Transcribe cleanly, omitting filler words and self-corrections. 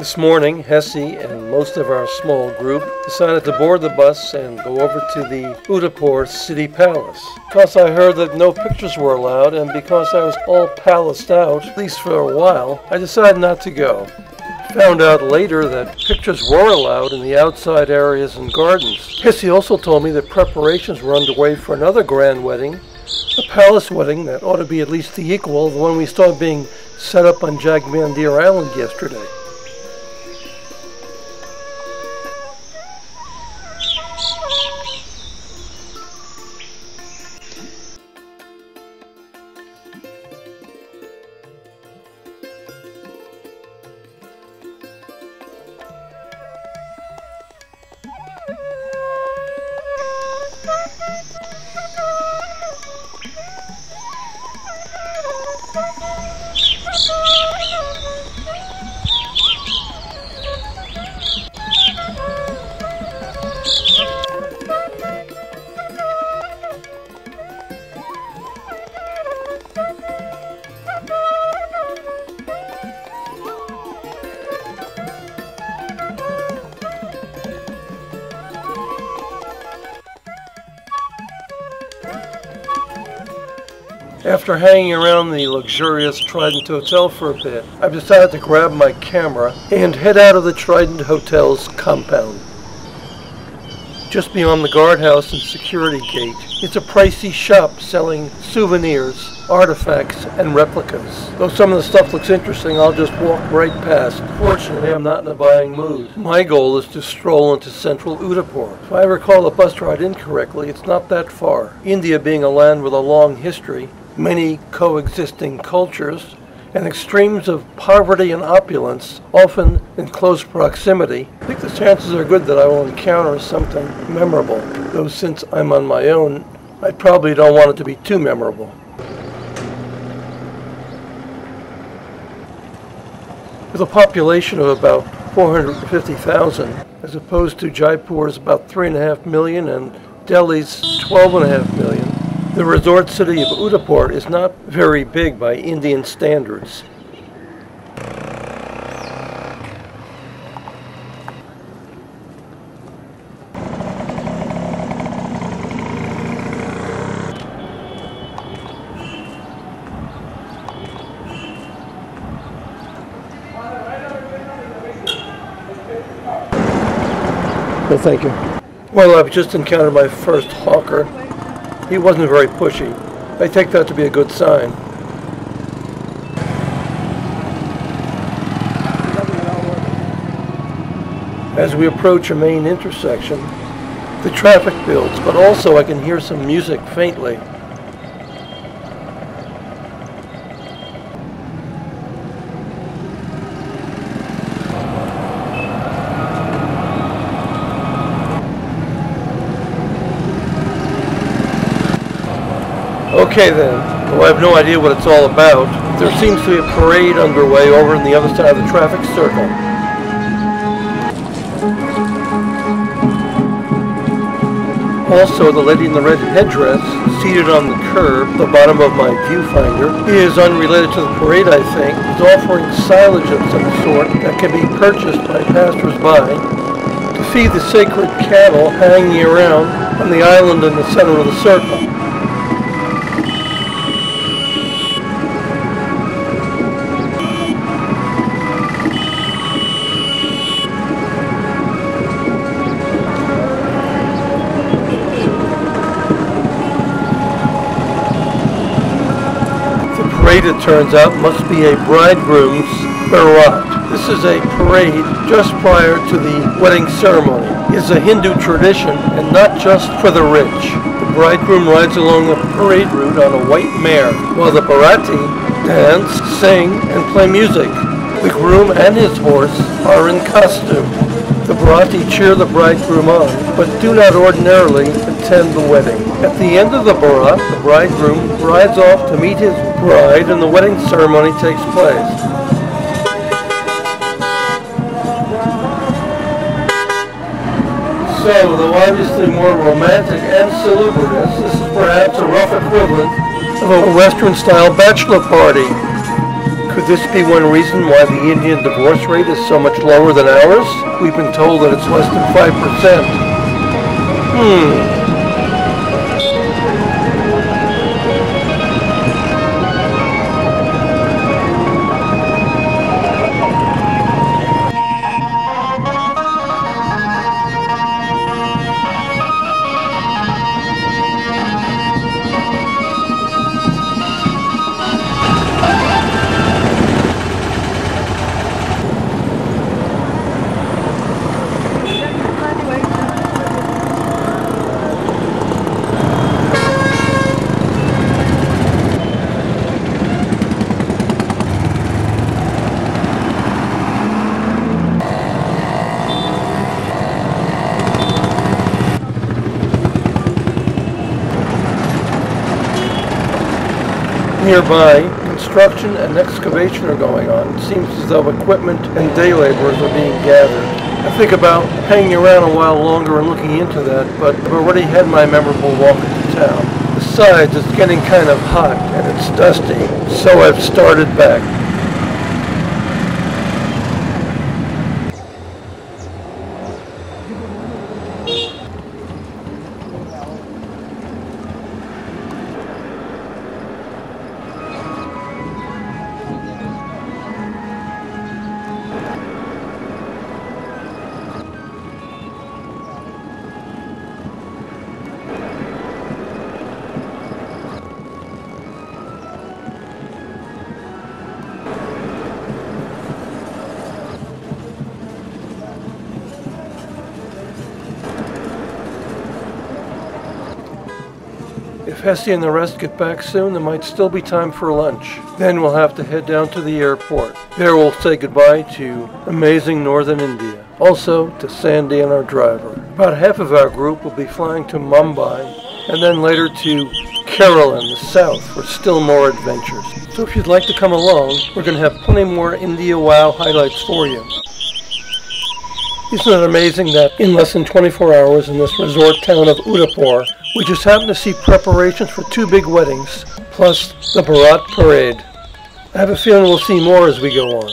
This morning, Hessie and most of our small group decided to board the bus and go over to the Udaipur city palace. Because I heard that no pictures were allowed and because I was all palaced out, at least for a while, I decided not to go. Found out later that pictures were allowed in the outside areas and gardens. Hessie also told me that preparations were underway for another grand wedding, a palace wedding that ought to be at least the equal of the one we saw being set up on Jagmandir Island yesterday. After hanging around the luxurious Trident Hotel for a bit, I've decided to grab my camera and head out of the Trident Hotel's compound. Just beyond the guardhouse and security gate, it's a pricey shop selling souvenirs, artifacts, and replicas. Though some of the stuff looks interesting, I'll just walk right past. Fortunately, I'm not in a buying mood. My goal is to stroll into central Udaipur. If I recall the bus ride incorrectly, it's not that far. India being a land with a long history, many coexisting cultures, and extremes of poverty and opulence, often in close proximity, I think the chances are good that I will encounter something memorable. Though since I'm on my own, I probably don't want it to be too memorable. With a population of about 450,000, as opposed to Jaipur's about 3.5 million and Delhi's 12.5 million, the resort city of Udaipur is not very big by Indian standards. No, thank you. Well, I've just encountered my first hawker. He wasn't very pushy. I take that to be a good sign. As we approach a main intersection, the traffic builds, but also I can hear some music faintly. Okay then, well, I have no idea what it's all about. There seems to be a parade underway over on the other side of the traffic circle. Also, the lady in the red headdress, seated on the curb, the bottom of my viewfinder, is unrelated to the parade, I think, is offering silage of some sort that can be purchased by passers-by to feed the sacred cattle hanging around on the island in the center of the circle. It turns out must be a bridegroom's Baraat. This is a parade just prior to the wedding ceremony. It's a Hindu tradition and not just for the rich. The bridegroom rides along the parade route on a white mare, while the baraati dance, sing, and play music. The groom and his horse are in costume. The baraati cheer the bridegroom on, but do not ordinarily attend the wedding. At the end of the Baraat, the bridegroom rides off to meet his bride and the wedding ceremony takes place. So, though obviously more romantic and salubrious, this is perhaps a rough equivalent of a Western-style bachelor party. Could this be one reason why the Indian divorce rate is so much lower than ours? We've been told that it's less than 5%. Nearby, construction and excavation are going on. It seems as though equipment and day laborers are being gathered. I think about hanging around a while longer and looking into that, but I've already had my memorable walk into town. Besides, it's getting kind of hot and it's dusty, so I've started back. If Hessie and the rest get back soon, there might still be time for lunch. Then we'll have to head down to the airport. There we'll say goodbye to amazing northern India. Also to Sandy and our driver. About half of our group will be flying to Mumbai and then later to Kerala in the south for still more adventures. So if you'd like to come along, we're going to have plenty more India Wow highlights for you. Isn't it amazing that in less than 24 hours in this resort town of Udaipur, we just happened to see preparations for 2 big weddings, plus the Baraat parade. I have a feeling we'll see more as we go on.